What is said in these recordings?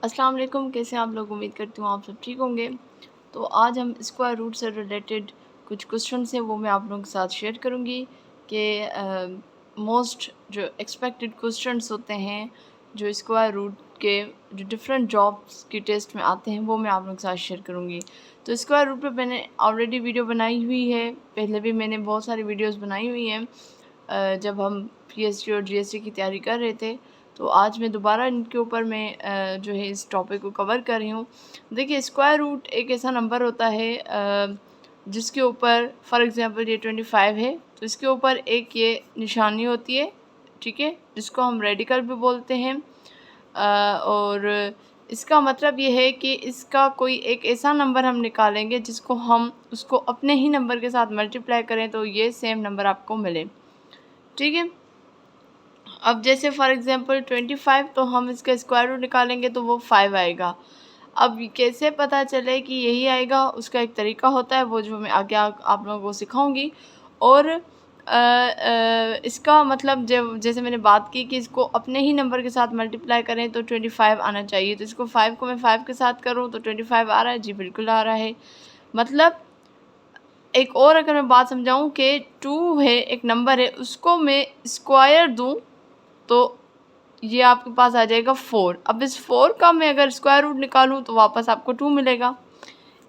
अस्सलाम वालेकुम, कैसे हैं आप लोग। उम्मीद करती हूँ आप सब ठीक होंगे। तो आज हम स्क्वायर रूट से रिलेटेड कुछ क्वेश्चंस हैं वो मैं आप लोगों के साथ शेयर करूँगी कि मोस्ट जो एक्सपेक्टेड क्वेश्चंस होते हैं जो स्क्वायर रूट के जो डिफरेंट जॉब्स की टेस्ट में आते हैं वो मैं आप लोगों के साथ शेयर करूँगी। तो स्क्वायर रूट पे मैंने ऑलरेडी वीडियो बनाई हुई है, पहले भी मैंने बहुत सारी वीडियोज़ बनाई हुई हैं जब हम पीएसटी और जीएसटी की तैयारी कर रहे थे। तो आज मैं दोबारा इनके ऊपर मैं जो है इस टॉपिक को कवर कर रही हूँ। देखिए, स्क्वायर रूट एक ऐसा नंबर होता है जिसके ऊपर फॉर एग्ज़ाम्पल ये 25 है, तो इसके ऊपर एक ये निशानी होती है, ठीक है, जिसको हम रेडिकल भी बोलते हैं। और इसका मतलब ये है कि इसका कोई एक ऐसा नंबर हम निकालेंगे जिसको हम उसको अपने ही नंबर के साथ मल्टीप्लाई करें तो ये सेम नंबर आपको मिले, ठीक है। अब जैसे फॉर एग्ज़ाम्पल 25, तो हम इसका स्क्वायर रूट निकालेंगे तो वो 5 आएगा। अब कैसे पता चले कि यही आएगा, उसका एक तरीका होता है वो जो मैं आगे आप लोगों को सिखाऊंगी। और इसका मतलब जब जैसे मैंने बात की कि इसको अपने ही नंबर के साथ मल्टीप्लाई करें तो 25 आना चाहिए। तो इसको 5 को मैं 5 के साथ करूँ तो 25 आ रहा है। जी बिल्कुल आ रहा है। मतलब एक और अगर मैं बात समझाऊँ कि 2 है, एक नंबर है, उसको मैं स्क्वायर दूँ तो ये आपके पास आ जाएगा 4। अब इस 4 का मैं अगर स्क्वायर रूट निकालूं तो वापस आपको 2 मिलेगा।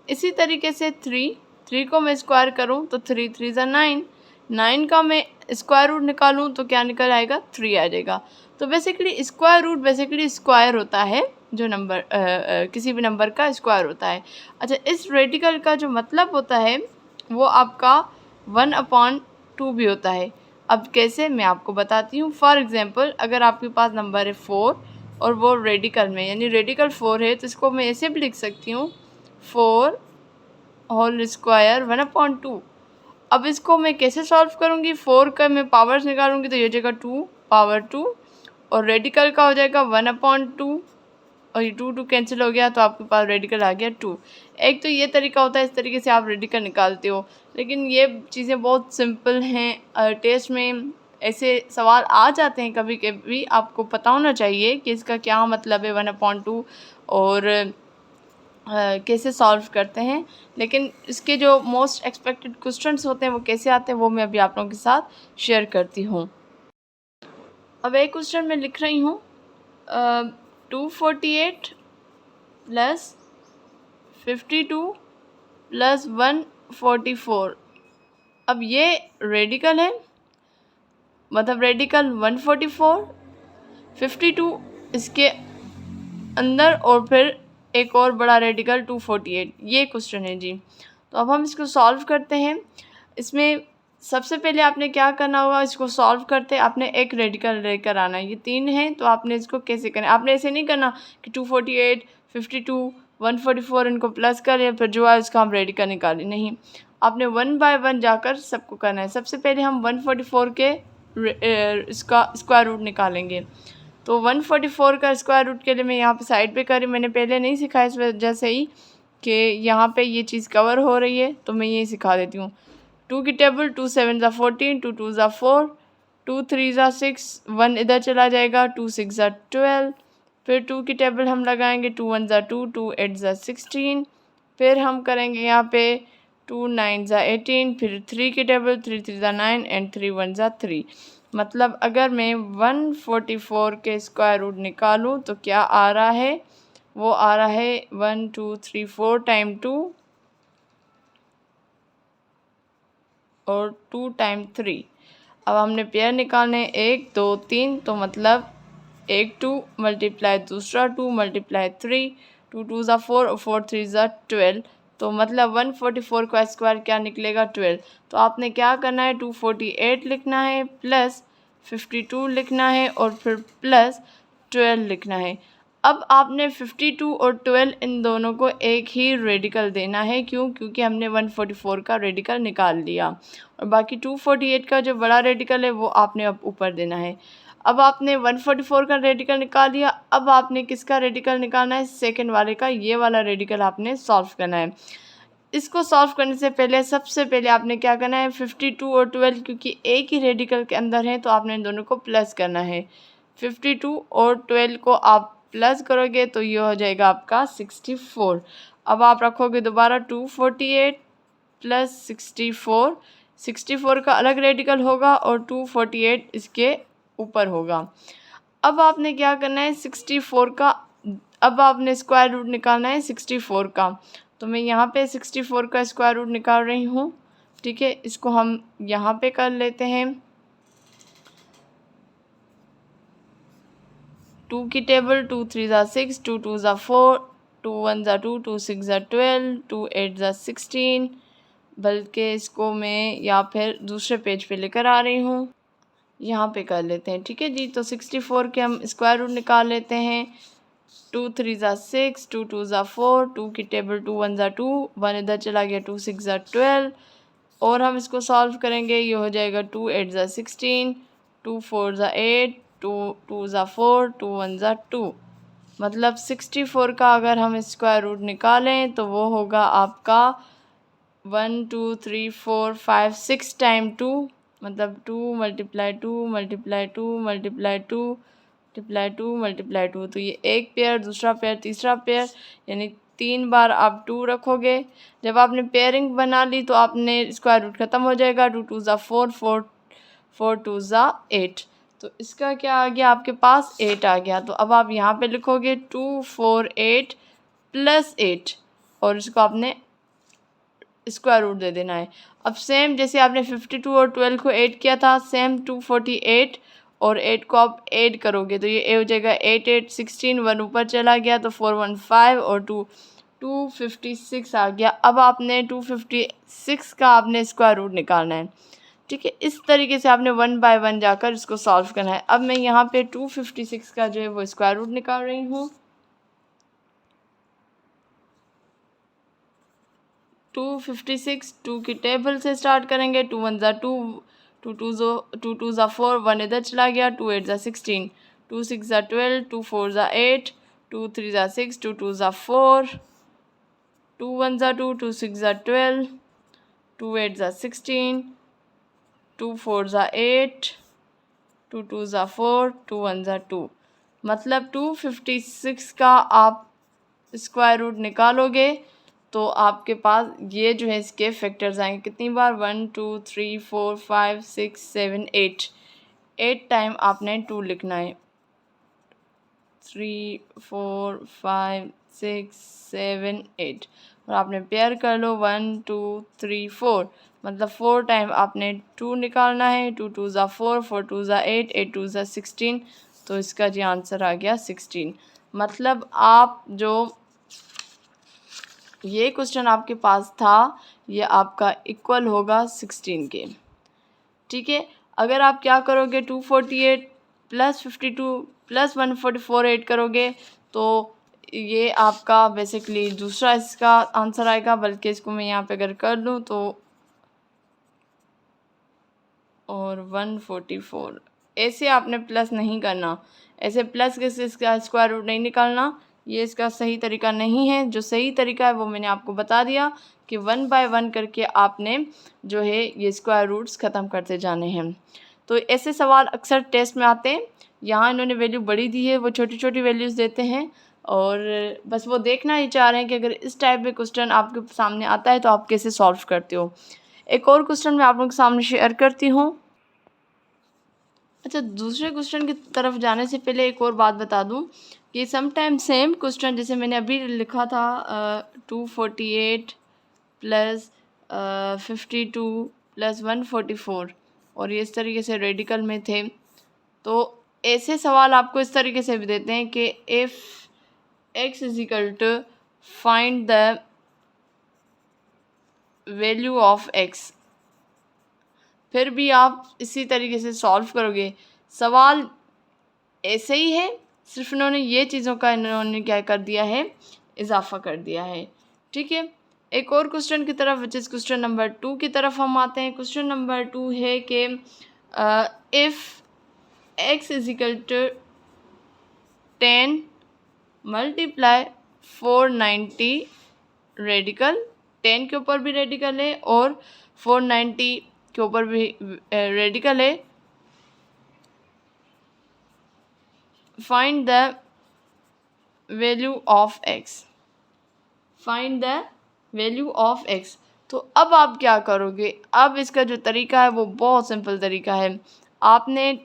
इसी तरीके से 3 को मैं स्क्वायर करूं तो 3 3 ज़ा 9, 9 का मैं स्क्वायर रूट निकालूं तो क्या निकल आएगा, 3 आ जाएगा। तो basically square root basically square होता है, जो नंबर किसी भी नंबर का स्क्वायर होता है। अच्छा, इस रेडिकल का जो मतलब होता है वो आपका 1/2 भी होता है। अब कैसे, मैं आपको बताती हूँ। फॉर एग्ज़ाम्पल अगर आपके पास नंबर है 4 और वो रेडिकल में यानी रेडिकल 4 है, तो इसको मैं ऐसे भी लिख सकती हूँ 4 होल स्क्वायर 1/2। अब इसको मैं कैसे सॉल्व करूँगी, 4 का मैं पावर्स निकालूंगी तो ये हो जाएगा 2 पावर 2 और रेडिकल का हो जाएगा 1/2 और ये 2 कैंसिल हो गया तो आपके पास रेडिकल आ गया 2। एक तो ये तरीका होता है, इस तरीके से आप रेडिकल निकालते हो। लेकिन ये चीज़ें बहुत सिंपल हैं। टेस्ट में ऐसे सवाल आ जाते हैं कभी कभी, आपको पता होना चाहिए कि इसका क्या मतलब है 1/2 और कैसे सॉल्व करते हैं। लेकिन इसके जो मोस्ट एक्सपेक्टेड क्वेश्चंस होते हैं वो कैसे आते हैं वो मैं अभी आप लोगों के साथ शेयर करती हूँ। अब एक क्वेश्चन मैं लिख रही हूँ 248 प्लस 52 प्लस 144। अब ये रेडिकल है, मतलब रेडिकल 144, 52 इसके अंदर और फिर एक और बड़ा रेडिकल 248, ये क्वेश्चन है जी। तो अब हम इसको सॉल्व करते हैं। इसमें सबसे पहले आपने क्या करना होगा, इसको सॉल्व करते आपने एक रेडिकल लेकर आना है। ये 3 है तो आपने इसको कैसे करना है, आपने ऐसे नहीं करना कि 248 52 144 इनको प्लस करें फिर जो है इसका हम रेडिकल निकालें, नहीं, आपने 1 बाय 1 जाकर सबको करना है। सबसे पहले हम 144 के इसका स्क्वायर रूट निकालेंगे। तो 144 का स्क्वायर रूट के लिए मैं यहाँ पे साइड पे करी, मैंने पहले नहीं सिखाया इस वजह से ही कि यहाँ पे ये चीज़ कवर हो रही है तो मैं ये सिखा देती हूँ। 2 की टेबल 2 7 ज़ा 14, 2 2 ज़ा 4, 2 3 ज़ा 6, 1 इधर चला जाएगा, 2 6 ज़ा 12, फिर 2 की टेबल हम लगाएंगे 2 1 ज़ा 2, 2 8 ज़ा 16, फिर हम करेंगे यहाँ पे 2 9 ज़ा 18, फिर 3 की टेबल 3 3 ज़ा 9 एंड 3 1 ज़ा 3। मतलब अगर मैं 144 के स्क्वायर रूट निकालूं तो क्या आ रहा है, वो आ रहा है 1 2 3 4 टाइम 2 और 2 टाइम 3। अब हमने पेयर निकालने 1 2 3, तो मतलब एक 2 मल्टीप्लाई दूसरा 2 मल्टीप्लाई 3, 2 2 ज़ा 4 और 4 3 ज़ा 12, तो मतलब 144 का स्क्वायर क्या निकलेगा, 12। तो आपने क्या करना है, 248 लिखना है प्लस 52 लिखना है और फिर प्लस 12 लिखना है। अब आपने 52 और 12 इन दोनों को एक ही रेडिकल देना है, क्यों, क्योंकि हमने 144 का रेडिकल निकाल लिया और बाकी 248 का जो बड़ा रेडिकल है वो आपने अब ऊपर देना है। अब आपने 144 का रेडिकल निकाल लिया, अब आपने किसका रेडिकल निकालना है, सेकंड वाले का, ये वाला रेडिकल आपने सॉल्व करना है। इसको सॉल्व करने से पहले सबसे पहले आपने क्या करना है, 52 और 12 क्योंकि एक ही रेडिकल के अंदर है तो आपने इन दोनों को प्लस करना है। 52 और 12 को आप प्लस करोगे तो ये हो जाएगा आपका 64। अब आप रखोगे दोबारा 248 प्लस 64, 64 का अलग रेडिकल होगा और 248 इसके ऊपर होगा। अब आपने क्या करना है 64 का, अब आपने स्क्वायर रूट निकालना है 64 का। तो मैं यहाँ पे 64 का स्क्वायर रूट निकाल रही हूँ। ठीक है, इसको हम यहाँ पे कर लेते हैं। 2 की टेबल, 2 3 ज़ा 6, 2 2 ज़ा 4, 2 1 ज़ा 2, 2 6 ज़ा 12, 2 8 ज़ा 16। बल्कि इसको मैं या फिर दूसरे पेज पे लेकर आ रही हूँ, यहाँ पे कर लेते हैं। ठीक है जी, तो 64 के हम स्क्वायर रूट निकाल लेते हैं। 2 3 ज़ा 6, 2 2 ज़ा 4, 2 की टेबल, 2 1 ज़ा 2, 1 इधर चला गया, 2 6 ज़ा 12। और हम इसको सॉल्व करेंगे, ये हो जाएगा 2 8 ज़ा 16, 2 4 ज़ा 8, 2 2 ज़ा 4, 2 1 ज़ा 2। मतलब 64 का अगर हम स्क्वायर रूट निकालें तो वो होगा आपका 1 2 3 4 5 6 टाइम 2, मतलब 2 multiply 2 multiply 2 multiply 2 multiply 2 multiply 2। तो ये एक पेयर, दूसरा पेयर, तीसरा पेयर, यानी 3 बार आप 2 रखोगे। जब आपने पेयरिंग बना ली तो आपने स्क्वायर रूट ख़त्म हो जाएगा। 2 2 ज़ा 4, 4 4 2 ज़ा 8। तो इसका क्या आ गया आपके पास 8 आ गया। तो अब आप यहाँ पे लिखोगे 2 4 8 प्लस 8 और इसको आपने स्क्वायर रूट दे देना है। अब सेम जैसे आपने 52 और 12 को ऐड किया था, सेम 248 और 8 को आप ऐड करोगे तो ये हो जाएगा 8 8 16, 1 ऊपर चला गया तो 415 और 256 आ गया। अब आपने 256 का आपने स्क्वायर रूट निकालना है। ठीक है, इस तरीके से आपने 1 बाय 1 जाकर इसको सॉल्व करना है। अब मैं यहाँ पे 256 का जो है वो स्क्वायर रूट निकाल रही हूँ। 256, 2 की टेबल से स्टार्ट करेंगे। 2 1 ज़ा 2, 2 2 ज़ा 4, 1 इधर चला गया, 2 8 ज़ा 16, 2 6 ज़ा 12, 2 4 ज़ा 8, 2 3 ज़ा 6, 2 2 ज़ा 4, 2 1 ज़ा 2, 2 6 ज़ा 12, 2 8 ज़ा 16, 2 4 ज़ा 8, 2 2 ज़ा 4, 2 1 ज़ा 2। मतलब 256 का आप स्क्वायर रूट निकालोगे तो आपके पास ये जो है इसके फैक्टर्स आएंगे कितनी बार, 1 2 3 4 5 6 7 8, 8 टाइम आपने 2 लिखना है। 3 4 5 6 7 8 और आपने पेयर कर लो 1 2 3 4, मतलब 4 टाइम आपने 2 निकालना है। 2 2 ज़ा 4, 4 2 ज़ा 8, 8 2 ज़ा 16। तो इसका जी आंसर आ गया 16। मतलब आप जो ये क्वेश्चन आपके पास था ये आपका इक्वल होगा 16 के। ठीक है, अगर आप क्या करोगे 248 प्लस 52 प्लस 144 ऐड करोगे तो ये आपका बेसिकली दूसरा इसका आंसर आएगा। बल्कि इसको मैं यहाँ पे अगर कर लूँ तो और 144, ऐसे आपने प्लस नहीं करना, ऐसे प्लस के इसका स्क्वायर रूट नहीं निकालना, ये इसका सही तरीका नहीं है। जो सही तरीका है वो मैंने आपको बता दिया कि 1 बाय 1 करके आपने जो है ये स्क्वायर रूट्स ख़त्म करते जाने हैं। तो ऐसे सवाल अक्सर टेस्ट में आते हैं। यहाँ इन्होंने वैल्यू बड़ी दी है, वो छोटी छोटी वैल्यूज़ देते हैं और बस वो देखना ही चाह रहे हैं कि अगर इस टाइप में क्वेश्चन आपके सामने आता है तो आप कैसे सॉल्व करते हो। एक और क्वेश्चन मैं आप लोगों के सामने शेयर करती हूँ। अच्छा, दूसरे क्वेश्चन की तरफ जाने से पहले एक और बात बता दूं कि समटाइम सेम क्वेश्चन जैसे मैंने अभी लिखा था 248 प्लस 52 प्लस 144 और ये इस तरीके से रेडिकल में थे। तो ऐसे सवाल आपको इस तरीके से भी देते हैं कि if x is equal to find the value of x, फिर भी आप इसी तरीके से सॉल्व करोगे। सवाल ऐसे ही है, सिर्फ इन्होंने ये चीज़ों का इन्होंने क्या कर दिया है, इजाफा कर दिया है। ठीक है, एक और क्वेश्चन की तरफ विच इज़ क्वेश्चन नंबर 2 की तरफ हम आते हैं। क्वेश्चन नंबर 2 है कि if x is equal to 10 multiply 490 radical, 10 के ऊपर भी रेडिकल है और 490 के ऊपर भी रेडिकल है, find the value of x, find the value of x. तो अब आप क्या करोगे, अब इसका जो तरीका है वो बहुत सिंपल तरीका है। आपने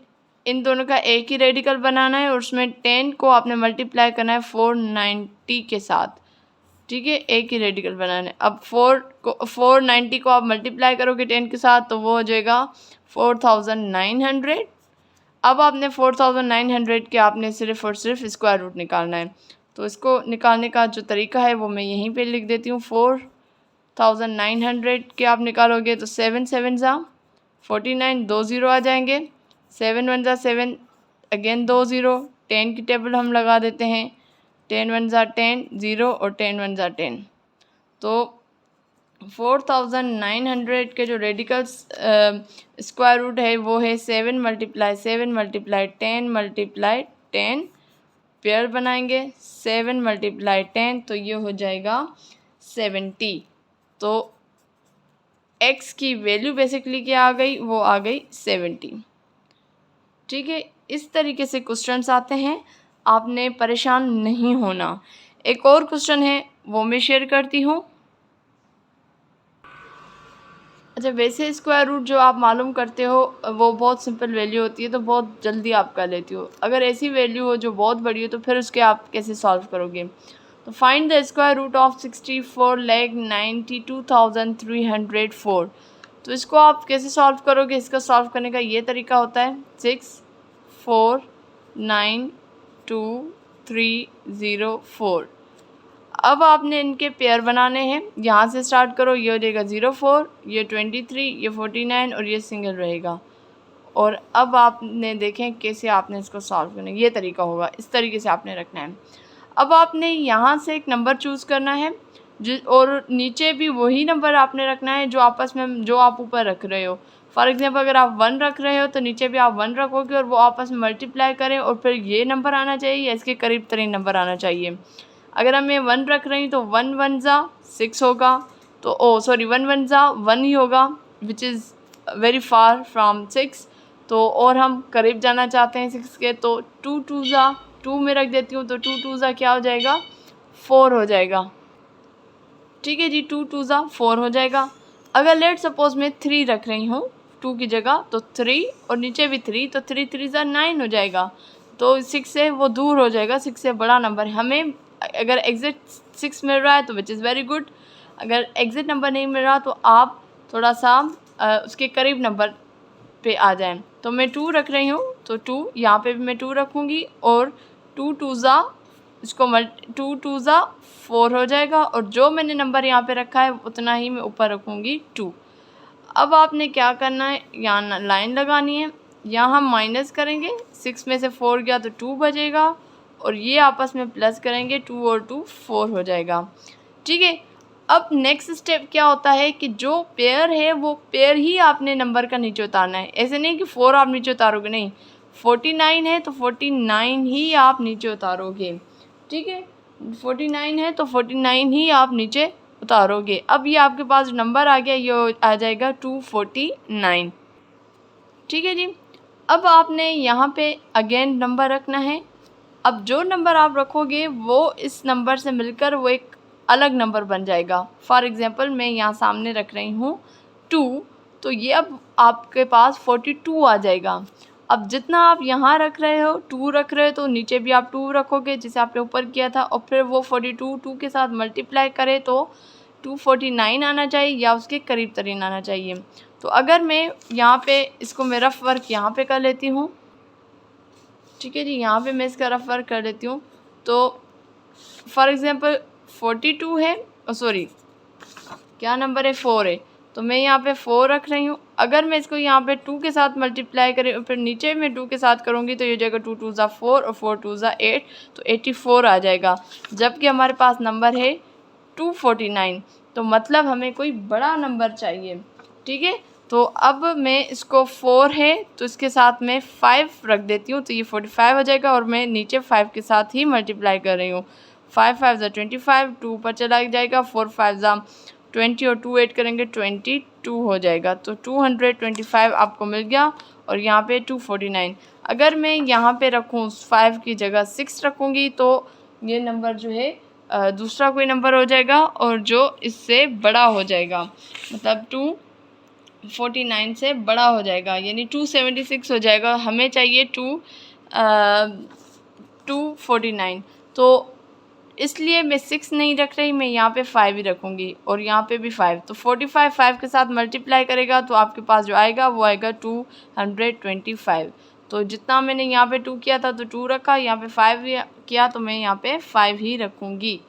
इन दोनों का एक ही रेडिकल बनाना है और उसमें 10 को आपने मल्टीप्लाई करना है 490 के साथ, ठीक है, एक ही रेडिकल बनाना है। अब 490 को आप मल्टीप्लाई करोगे 10 के साथ तो वो हो जाएगा 4900। अब आपने 4900 के आपने सिर्फ और सिर्फ स्क्वायर रूट निकालना है। तो इसको निकालने का जो तरीका है वो मैं यहीं पे लिख देती हूँ। 4900 के आप निकालोगे तो 7 7 ज़ा 49, 2 ज़ीरो आ जाएंगे, 7 1 ज़ा 7, अगेन 2 ज़ीरो, 10 की टेबल हम लगा देते हैं, 10 1 ज़ा 10 ज़ीरो और 10 1 ज़ा 10। तो 4900 के जो रेडिकल स्क्वायर रूट है वो है 7 × 7 × 10 × 10, पेयर बनाएंगे 7 × 10 तो ये हो जाएगा 70। तो x की वैल्यू बेसिकली क्या आ गई, वो आ गई 70। ठीक है, इस तरीके से क्वेश्चंस आते हैं, आपने परेशान नहीं होना। एक और क्वेश्चन है वो मैं शेयर करती हूँ। अच्छा, वैसे स्क्वायर रूट जो आप मालूम करते हो वो बहुत सिंपल वैल्यू होती है तो बहुत जल्दी आप कर लेती हो। अगर ऐसी वैल्यू हो जो बहुत बड़ी हो तो फिर उसके आप कैसे सॉल्व करोगे। तो find the square root of 64,92,304। तो इसको आप कैसे सॉल्व करोगे, इसका सॉल्व करने का ये तरीका होता है 6 4 9 2 3 0 4। अब आपने इनके पेयर बनाने हैं, यहाँ से स्टार्ट करो, ये हो जाएगा 04, ये 23, ये 49 और ये सिंगल रहेगा। और अब आपने देखें कैसे आपने इसको सॉल्व करना है, ये तरीका होगा, इस तरीके से आपने रखना है। अब आपने यहाँ से एक नंबर चूज़ करना है और नीचे भी वही नंबर आपने रखना है जो आपस में जो आप ऊपर रख रहे हो। फॉर एग्जांपल अगर आप 1 रख रहे हो तो नीचे भी आप 1 रखोगे और वो आपस में मल्टीप्लाई करें और फिर ये नंबर आना चाहिए या इसके करीब तरीन नंबर आना चाहिए। अगर हम 1 रख रहे हैं तो 1 1 ज़ा 6 होगा, तो 1 1 ज़ा 1 ही होगा, which is very far from 6। तो और हम करीब जाना चाहते हैं 6 के, तो 2 2 ज़ा 2 में रख देती हूँ, तो 2 2 ज़ा क्या हो जाएगा 4 हो जाएगा। ठीक है जी, 2 2 ज़ा 4 हो जाएगा। अगर लेट सपोज मैं 3 रख रही हूँ 2 की जगह, तो 3 और नीचे भी 3, तो 3 3 ज़ा 9 हो जाएगा। तो 6 से वो दूर हो जाएगा, 6 से बड़ा नंबर है। हमें अगर एग्जिट 6 मिल रहा है तो विच इज़ वेरी गुड। अगर एग्जिट नंबर नहीं मिल रहा तो आप थोड़ा सा उसके करीब नंबर पे आ जाएं। तो मैं 2 रख रही हूँ, तो 2 यहाँ पे भी मैं 2 रखूँगी और 2 2 ज़ा इसको 2 2 ज़ा 4 हो जाएगा और जो मैंने नंबर यहाँ पे रखा है उतना ही मैं ऊपर रखूँगी 2। अब आपने क्या करना है, यहाँ लाइन लगानी है, यहाँ हम माइनस करेंगे, 6 में से 4 गया तो 2 बचेगा और ये आपस में प्लस करेंगे, 2 और 2 4 हो जाएगा। ठीक है, अब नेक्स्ट स्टेप क्या होता है कि जो पेयर है वो पेयर ही आपने नंबर का नीचे उतारना है। ऐसे नहीं कि 4 आप नीचे उतारोगे, नहीं, 49 है तो 49 ही आप नीचे उतारोगे। ठीक है, 49 है तो 49 ही आप नीचे उतारोगे। अब ये आपके पास नंबर आ गया, ये आ जाएगा 249। ठीक है जी, अब आपने यहाँ पे अगेन नंबर रखना है। अब जो नंबर आप रखोगे वो इस नंबर से मिलकर वो एक अलग नंबर बन जाएगा। फॉर एग्ज़ाम्पल मैं यहाँ सामने रख रही हूँ 2, तो ये अब आपके पास 42 आ जाएगा। अब जितना आप यहाँ रख रहे हो 2 रख रहे हो तो नीचे भी आप 2 रखोगे जिसे आपने ऊपर किया था, और फिर वो 42 2 के साथ मल्टीप्लाई करे तो 249 आना चाहिए या उसके करीब तरीन आना चाहिए। तो अगर मैं यहाँ पे इसको मैं रफ वर्क यहाँ पे कर लेती हूँ, ठीक है जी, यहाँ पे मैं इसका रफ वर्क कर लेती हूँ। तो फॉर एग्ज़ाम्पल 42 है, सॉरी क्या नंबर है, 4 है, तो मैं यहाँ पे 4 रख रही हूँ। अगर मैं इसको यहाँ पे 2 के साथ मल्टीप्लाई करें और फिर नीचे में 2 के साथ करूँगी तो ये हो जाएगा 2 2 ज़ा 4 और 4 2 ज़ा 8, तो 84 आ जाएगा। जबकि हमारे पास नंबर है 249, तो मतलब हमें कोई बड़ा नंबर चाहिए। ठीक है, तो अब मैं इसको 4 है तो इसके साथ में 5 रख देती हूँ, तो ये 45 हो जाएगा और मैं नीचे 5 के साथ ही मल्टीप्लाई कर रही हूँ। 5 5 ज़ा 25, 2 ऊपर चला जाएगा, 4 5 ज़ा 20 और 2 ऐड करेंगे 22 हो जाएगा। तो 225 आपको मिल गया और यहाँ पे 249। अगर मैं यहाँ पे रखूँ 5 की जगह 6 रखूँगी तो ये नंबर जो है दूसरा कोई नंबर हो जाएगा और जो इससे बड़ा हो जाएगा, मतलब 249 से बड़ा हो जाएगा, यानी 276 हो जाएगा। हमें चाहिए 249, तो इसलिए मैं 6 नहीं रख रही, मैं यहाँ पे 5 ही रखूँगी और यहाँ पे भी 5। तो 45 5 के साथ मल्टीप्लाई करेगा तो आपके पास जो आएगा वो आएगा 225। तो जितना मैंने यहाँ पे 2 किया था तो 2 रखा, यहाँ पे 5 किया तो मैं यहाँ पे 5 ही रखूँगी।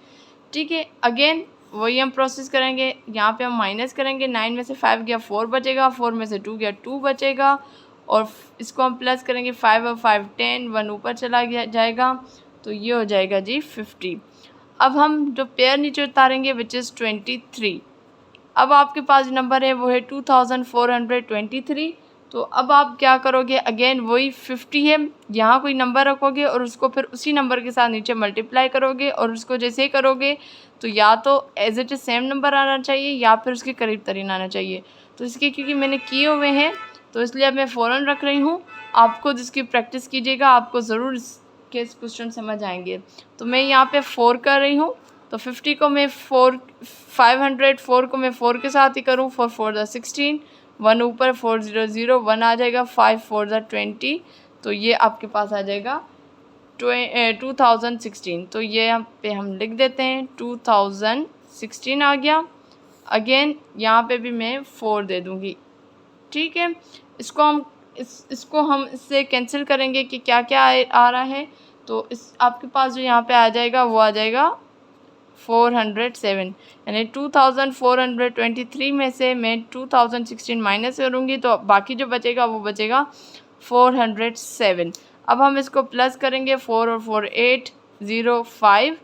ठीक है, अगेन वही हम प्रोसेस करेंगे। यहाँ पे हम माइनस करेंगे, 9 में से 5 गया 4 बचेगा, 4 में से 2 गया 2 बचेगा, और इसको हम प्लस करेंगे 5 और 5 10, 1 ऊपर चला जाएगा, तो ये हो जाएगा जी 50। अब हम जो पेयर नीचे उतारेंगे विच इज़ 23। अब आपके पास जो नंबर है वो है 2423। तो अब आप क्या करोगे, अगेन वही 50 है, यहाँ कोई नंबर रखोगे और उसको फिर उसी नंबर के साथ नीचे मल्टीप्लाई करोगे, और उसको जैसे ही करोगे तो या तो as it is same number आना चाहिए या फिर उसके करीब तरीन आना चाहिए। तो इसके क्योंकि मैंने किए हुए हैं तो इसलिए अब मैं फ़ौरन रख रही हूँ। आपको जिसकी प्रैक्टिस कीजिएगा आपको ज़रूर इसके क्वेश्चन समझ आएंगे। तो मैं यहाँ पे 4 कर रही हूँ, तो 50 को मैं 504 को मैं 4 के साथ ही करूँ, 4 4 ज़ा 16, 1 ऊपर 4 0 0 1 आ जाएगा, 5 4 ज़ा 20, तो ये आपके पास आ जाएगा 2016। तो ये यहाँ पे हम लिख देते हैं 2016 आ गया। अगेन यहाँ पे भी मैं 4 दे दूँगी। ठीक है, इसको हम इससे कैंसिल करेंगे कि क्या क्या आ रहा है, तो इस आपके पास जो यहाँ पे आ जाएगा वो आ जाएगा 407, यानी 2423 में से मैं 2016 माइनस करूँगी तो बाकी जो बचेगा वो बचेगा 407। अब हम इसको प्लस करेंगे, 4 और 4 8 0 5,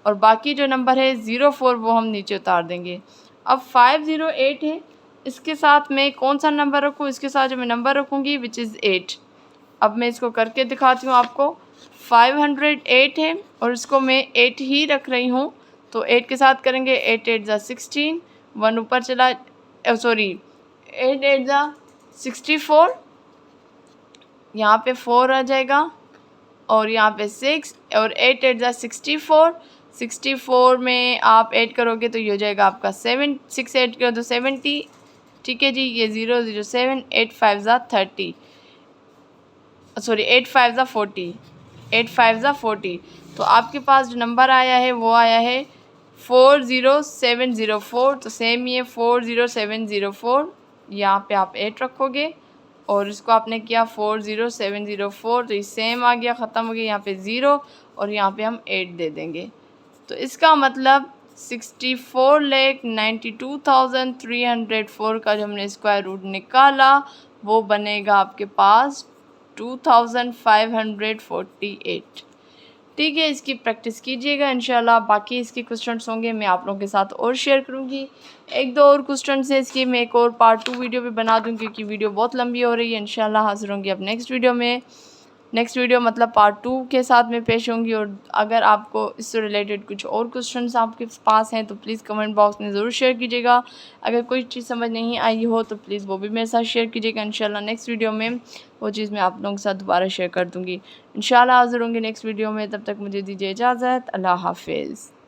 और बाकी जो नंबर है 04 वो हम नीचे उतार देंगे। अब 508 है, इसके साथ मैं कौन सा नंबर रखूँ, इसके साथ जो मैं नंबर रखूँगी विच इज़ 8। अब मैं इसको करके दिखाती हूँ आपको। 508 है और इसको मैं 8 ही रख रही हूँ, तो 8 के साथ करेंगे, 8 8 ज़ा 16, 1 ऊपर चला, सॉरी 8 8 ज़ा 64, यहाँ पे 4 आ जाएगा और यहाँ पे 6, और 8 8 ज़ा 64, 64 में आप 8 करोगे तो ये हो जाएगा आपका 7, 6 8 करो तो 70। ठीक है जी, ये 0 0 7, 8 5 ज़ा 30, सॉरी 8 5 ज़ा 40, 8 5 ज़ा 40। तो आपके पास जो नंबर आया है वो आया है 40704। तो सेम ये 40704, यहाँ पे आप 8 रखोगे और इसको आपने किया 40704, तो ये सेम आ गया, ख़त्म हो गया, यहाँ पे 0 और यहाँ पे हम 8 दे देंगे। तो इसका मतलब 64,92,304 का जो हमने स्क्वायर रूट निकाला वो बनेगा आपके पास 2548। ठीक है, इसकी प्रैक्टिस कीजिएगा इंशाल्लाह। बाकी इसके क्वेश्चंस होंगे मैं आप लोगों के साथ और शेयर करूँगी। एक दो और क्वेश्चन है इसकी मैं एक और पार्ट 2 वीडियो भी बना दूँ, क्योंकि वीडियो बहुत लंबी हो रही है। इंशाल्लाह हाज़िर होंगी अब नेक्स्ट वीडियो में। नेक्स्ट वीडियो मतलब पार्ट 2 के साथ में पेश होंगी। और अगर आपको इससे रिलेटेड कुछ और क्वेश्चंस आपके पास हैं तो प्लीज़ कमेंट बॉक्स में ज़रूर शेयर कीजिएगा। अगर कोई चीज़ समझ नहीं आई हो तो प्लीज़ वो भी मेरे साथ शेयर कीजिएगा। इंशाल्लाह नेक्स्ट वीडियो में वो चीज़ मैं आप लोगों के साथ दोबारा शेयर कर दूँगी। इंशाल्लाह हाज़िर होंगी नेक्स्ट वीडियो में, तब तक मुझे दीजिए इजाज़त। अल्लाह हाफ़िज़।